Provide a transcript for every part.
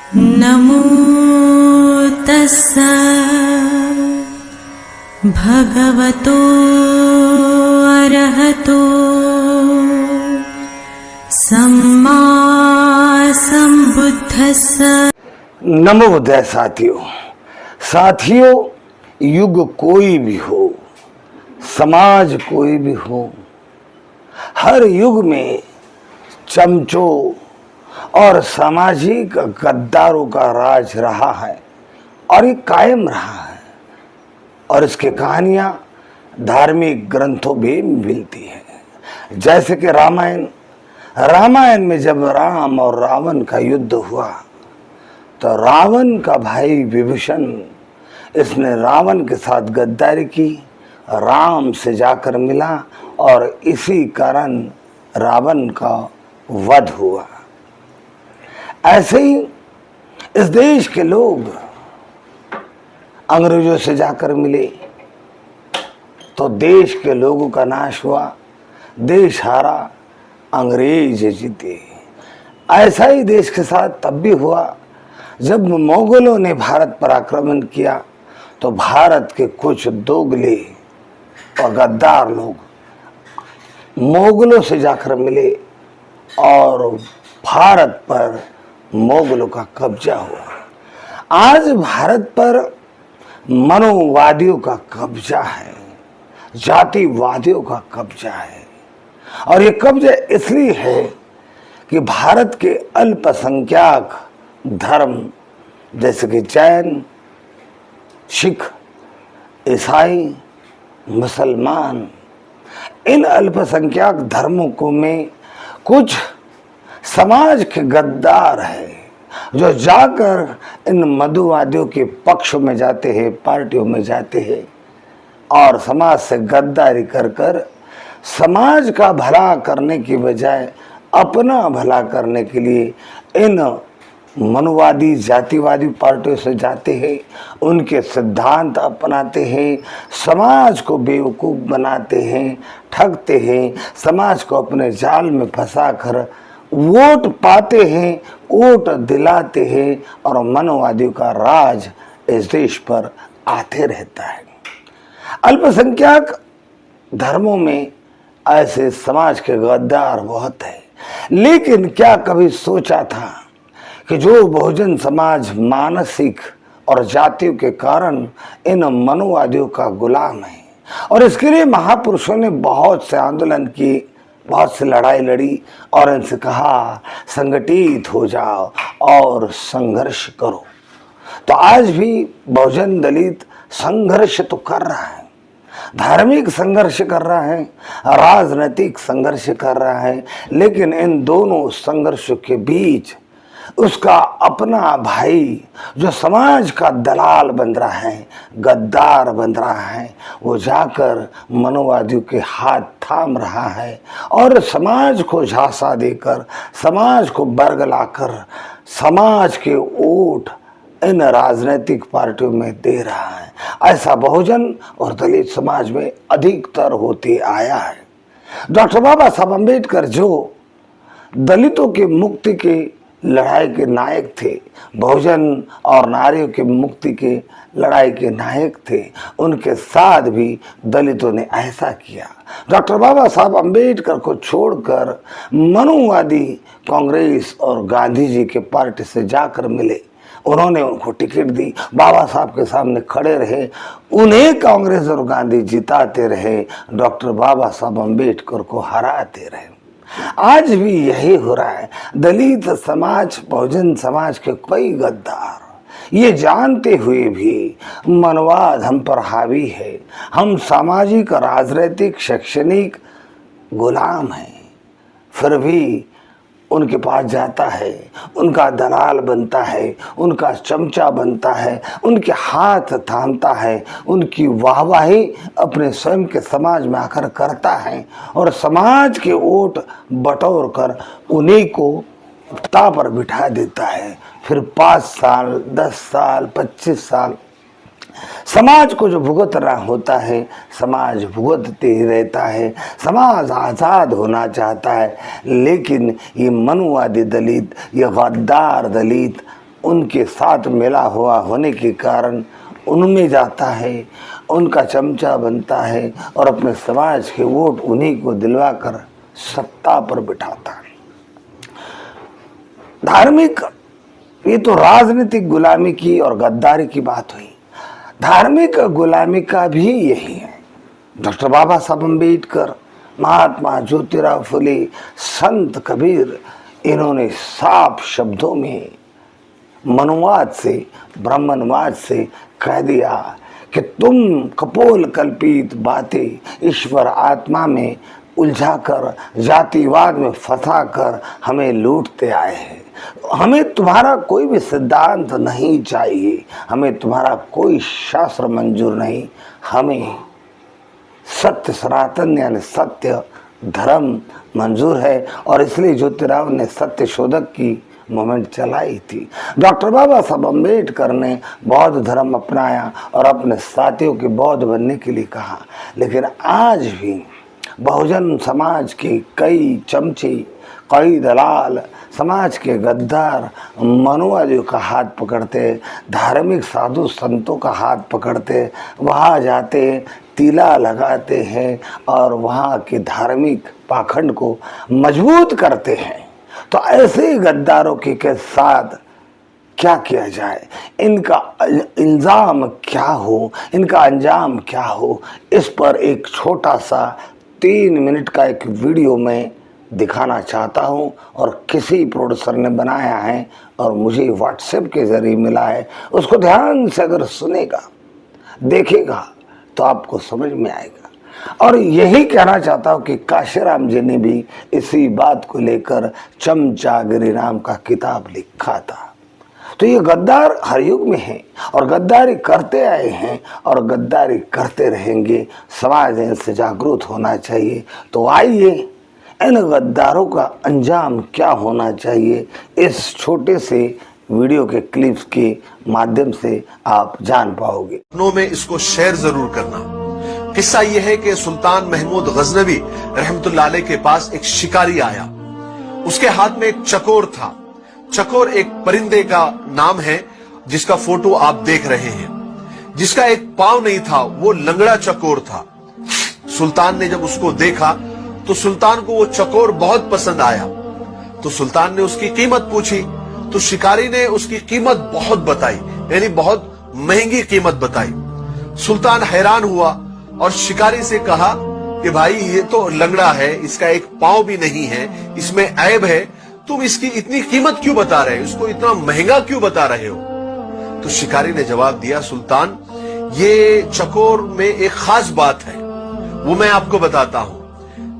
नमो तस्सा भगवतो अरहतो सम्मा संबुद्धस्स। नमोदय साथियों, युग कोई भी हो, समाज कोई भी हो, हर युग में चमचों और सामाजिक गद्दारों का राज रहा है और ये कायम रहा है। और इसकी कहानियां धार्मिक ग्रंथों में मिलती हैं। जैसे कि रामायण में जब राम और रावण का युद्ध हुआ तो रावण का भाई विभीषण, इसने रावण के साथ गद्दारी की, राम से जाकर मिला और इसी कारण रावण का वध हुआ। ऐसे ही इस देश के लोग अंग्रेजों से जाकर मिले तो देश के लोगों का नाश हुआ, देश हारा, अंग्रेज जीते। ऐसा ही देश के साथ तब भी हुआ जब मुगलों ने भारत पर आक्रमण किया तो भारत के कुछ दोगले और गद्दार लोग मुगलों से जाकर मिले और भारत पर मुगलों का कब्जा हुआ। आज भारत पर मनोवादियों का कब्जा है, जातिवादियों का कब्जा है। और ये कब्जा इसलिए है कि भारत के अल्पसंख्यक धर्म जैसे कि जैन, सिख, ईसाई, मुसलमान, इन अल्पसंख्यक धर्मों को में कुछ समाज के गद्दार है जो जाकर इन मधुवादियों के पक्ष में जाते हैं, पार्टियों में जाते हैं और समाज से गद्दारी कर कर समाज का भला करने की बजाय अपना भला करने के लिए इन मनुवादी जातिवादी पार्टियों से जाते हैं, उनके सिद्धांत अपनाते हैं, समाज को बेवकूफ़ बनाते हैं, ठगते हैं, समाज को अपने जाल में फंसाकर वोट पाते हैं, वोट दिलाते हैं और मनोवादियों का राज इस देश पर आते रहता है। अल्पसंख्यक धर्मों में ऐसे समाज के गद्दार बहुत है, लेकिन क्या कभी सोचा था कि जो बहुजन समाज मानसिक और जातियों के कारण इन मनोवादियों का गुलाम है और इसके लिए महापुरुषों ने बहुत से आंदोलन किए, बहुत सी लड़ाई लड़ी और इनसे कहा संगठित हो जाओ और संघर्ष करो। तो आज भी बहुजन दलित संघर्ष तो कर रहा है, धार्मिक संघर्ष कर रहा है, राजनीतिक संघर्ष कर रहा है, लेकिन इन दोनों संघर्षों के बीच उसका अपना भाई जो समाज का दलाल बन रहा है, गद्दार बन रहा है, वो जाकर मनोवादियों के हाथ थाम रहा है और समाज को झांसा देकर, समाज को बरगलाकर, समाज के वोट इन राजनीतिक पार्टियों में दे रहा है। ऐसा बहुजन और दलित समाज में अधिकतर होते आया है। डॉक्टर बाबा साहब अम्बेडकर जो दलितों के मुक्ति के लड़ाई के नायक थे, बहुजन और नारियों के मुक्ति के लड़ाई के नायक थे, उनके साथ भी दलितों ने ऐसा किया। डॉक्टर बाबा साहब अम्बेडकर को छोड़कर मनुवादी कांग्रेस और गांधी जी के पार्टी से जाकर मिले, उन्होंने उनको टिकट दी, बाबा साहब के सामने खड़े रहे, उन्हें कांग्रेस और गांधी जिताते रहे, डॉक्टर बाबा साहब अम्बेडकर को हराते रहे। आज भी यही हो रहा है। दलित समाज, बहुजन समाज के कई गद्दार ये जानते हुए भी मनवाद हम पर हावी है, हम सामाजिक, राजनीतिक, शैक्षणिक गुलाम हैं, फिर भी उनके पास जाता है, उनका दलाल बनता है, उनका चमचा बनता है, उनके हाथ थामता है, उनकी वाहवाही अपने स्वयं के समाज में आकर करता है और समाज के वोट बटोर कर उन्हीं को ता पर बिठा देता है। फिर 5 साल, 10 साल, 25 साल समाज को जो भुगत रहा होता है, समाज भुगतते ही रहता है। समाज आज़ाद होना चाहता है, लेकिन ये मनुवादी दलित, ये गद्दार दलित उनके साथ मिला हुआ होने के कारण उनमें जाता है, उनका चमचा बनता है और अपने समाज के वोट उन्हीं को दिलवाकर सत्ता पर बिठाता है। धार्मिक, ये तो राजनीतिक गुलामी की और गद्दारी की बात हुई। धार्मिक गुलामी का भी यही है। डॉक्टर बाबा साहब अम्बेडकर, महात्मा ज्योतिराव फुले, संत कबीर, इन्होंने साफ शब्दों में मनुवाद से, ब्राह्मणवाद से कह दिया कि तुम कपोल कल्पित बातें ईश्वर आत्मा में उलझाकर, जातिवाद में फंसाकर हमें लूटते आए हैं। हमें तुम्हारा कोई भी सिद्धांत नहीं चाहिए, हमें तुम्हारा कोई शास्त्र मंजूर नहीं, हमें सत्य सनातन यानी सत्य धर्म मंजूर है। और इसलिए ज्योतिराव ने सत्य शोधक की मूवमेंट चलाई थी। डॉक्टर बाबा साहब अम्बेडकर ने बौद्ध धर्म अपनाया और अपने साथियों के बौद्ध बनने के लिए कहा। लेकिन आज भी बहुजन समाज के कई चमचे, कई दलाल, समाज के गद्दार मनुवादियों का हाथ पकड़ते, धार्मिक साधु संतों का हाथ पकड़ते, वहाँ जाते, तीला लगाते हैं और वहाँ के धार्मिक पाखंड को मजबूत करते हैं। तो ऐसे गद्दारों के साथ क्या किया जाए, इनका इल्ज़ाम क्या हो, इनका अंजाम क्या हो, इस पर एक छोटा सा 3 मिनट का एक वीडियो मैं दिखाना चाहता हूं। और किसी प्रोड्यूसर ने बनाया है और मुझे व्हाट्सएप के जरिए मिला है। उसको ध्यान से अगर सुनेगा, देखेगा तो आपको समझ में आएगा। और यही कहना चाहता हूं कि काशीराम जी ने भी इसी बात को लेकर चमचागिरी नाम का किताब लिखा था। तो ये गद्दार हर युग में है और गद्दारी करते आए हैं और गद्दारी करते रहेंगे। समाज इनसे जागरूक होना चाहिए। तो आइए इन गद्दारों का अंजाम क्या होना चाहिए, इस छोटे से वीडियो के क्लिप्स के माध्यम से आप जान पाओगे। में इसको शेयर जरूर करना। किस्सा यह है कि सुल्तान महमूद गजनवी रहमतुल्लाह अलैह के पास एक शिकारी आया। उसके हाथ में एक चकोर था। चकोर एक परिंदे का नाम है जिसका फोटो आप देख रहे हैं। जिसका एक पांव नहीं था, वो लंगड़ा चकोर था। सुल्तान ने जब उसको देखा तो सुल्तान को वो चकोर बहुत पसंद आया। तो सुल्तान ने उसकी कीमत पूछी तो शिकारी ने उसकी कीमत बहुत बताई, यानी बहुत महंगी कीमत बताई। सुल्तान हैरान हुआ और शिकारी से कहा कि भाई ये तो लंगड़ा है, इसका एक पांव भी नहीं है, इसमें ऐब है, तुम इसकी इतनी कीमत क्यों बता रहे हो, इसको इतना महंगा क्यों बता रहे हो। तो शिकारी ने जवाब दिया, सुल्तान ये चकोर में एक खास बात है, वो मैं आपको बताता हूं।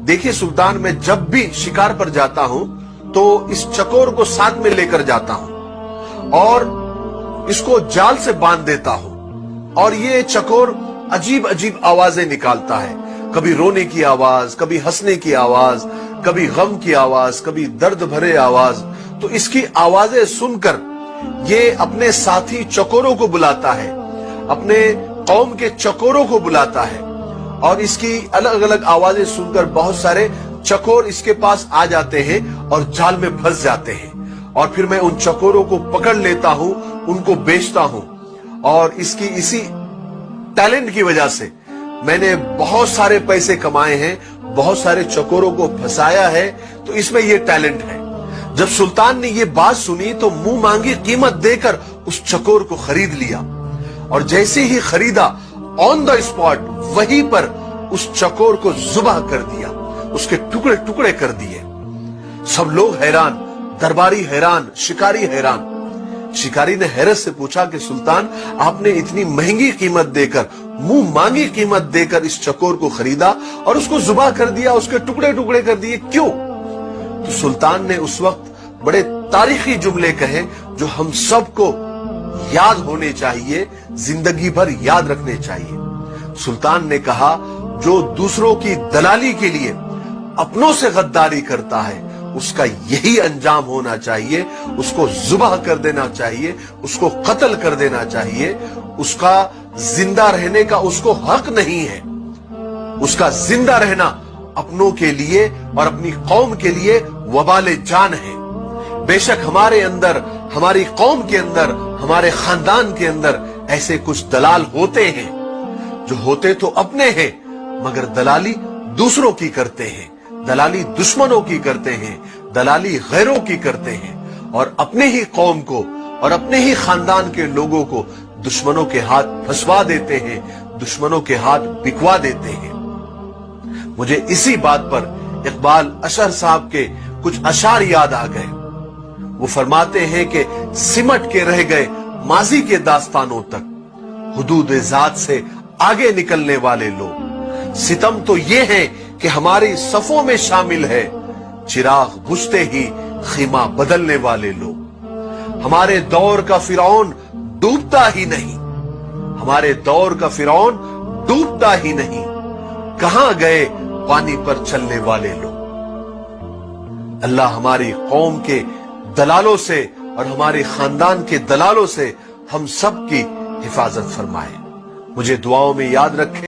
देखिए सुल्तान, मैं जब भी शिकार पर जाता हूं तो इस चकोर को साथ में लेकर जाता हूं और इसको जाल से बांध देता हूं। और ये चकोर अजीब अजीब आवाजें निकालता है, कभी रोने की आवाज, कभी हंसने की आवाज, कभी गम की आवाज, कभी दर्द भरे आवाज। तो इसकी आवाजें सुनकर ये अपने साथी चकोरों को बुलाता है, अपने कौम के चकोरों को बुलाता है और इसकी अलग अलग आवाजें सुनकर बहुत सारे चकोर इसके पास आ जाते हैं और जाल में फंस जाते हैं। और फिर मैं उन चकोरों को पकड़ लेता हूं, उनको बेचता हूं और इसकी इसी टैलेंट की वजह से मैंने बहुत सारे पैसे कमाए हैं, बहुत सारे चकोरों को फंसाया है। तो इसमें यह टैलेंट है। जब सुल्तान ने यह बात सुनी तो मुंह मांगी कीमत देकर उस चकोर को खरीद लिया और जैसे ही खरीदा ऑन द स्पॉट वहीं पर उस चकोर को जुबाह कर दिया, उसके टुकड़े टुकड़े कर दिए। सब लोग हैरान, दरबारी हैरान, शिकारी हैरान। शिकारी ने हैरत से पूछा कि सुल्तान, आपने इतनी महंगी कीमत देकर, मुंह मांगी कीमत देकर इस चकोर को खरीदा और उसको जुबाह कर दिया, उसके टुकड़े टुकड़े कर दिए, क्यों? तो सुल्तान ने उस वक्त बड़े तारीखी जुमले कहे जो हम सबको याद होने चाहिए, जिंदगी भर याद रखने चाहिए। सुल्तान ने कहा, जो दूसरों की दलाली के लिए अपनों से गद्दारी करता है उसका यही अंजाम होना चाहिए, उसको जुबाह कर देना चाहिए, उसको कत्ल कर देना चाहिए। उसका जिंदा रहने का उसको हक नहीं है। उसका जिंदा रहना अपनों के लिए और अपनी कौम के लिए वबाले जान है। बेशक हमारे अंदर हमारी कौम के अंदर, हमारे खानदान के अंदर ऐसे कुछ दलाल होते हैं जो होते तो अपने हैं मगर दलाली दूसरों की करते हैं, दलाली दुश्मनों की करते हैं, दलाली गैरों की करते हैं और अपने ही कौम को और अपने ही खानदान के लोगों को दुश्मनों के हाथ फंसवा देते हैं, दुश्मनों के हाथ बिकवा देते हैं। मुझे इसी बात पर इकबाल अशर साहब के कुछ अशार याद आ गए। वो फरमाते हैं कि सिमट के रह गए माजी के दास्तानों तक, हुदूद जात से आगे निकलने वाले लोग। सितम तो ये है कि हमारी सफों में शामिल है, चिराग बुझते ही खीमा बदलने वाले लोग। हमारे दौर का फिरौन डूबता ही नहीं, हमारे दौर का फिरौन डूबता ही नहीं, कहां गए पानी पर चलने वाले लोग। अल्लाह हमारी कौम के दलालों से और हमारे खानदान के दलालों से हम सब की हिफाजत फरमाए। मुझे दुआओं में याद रखें।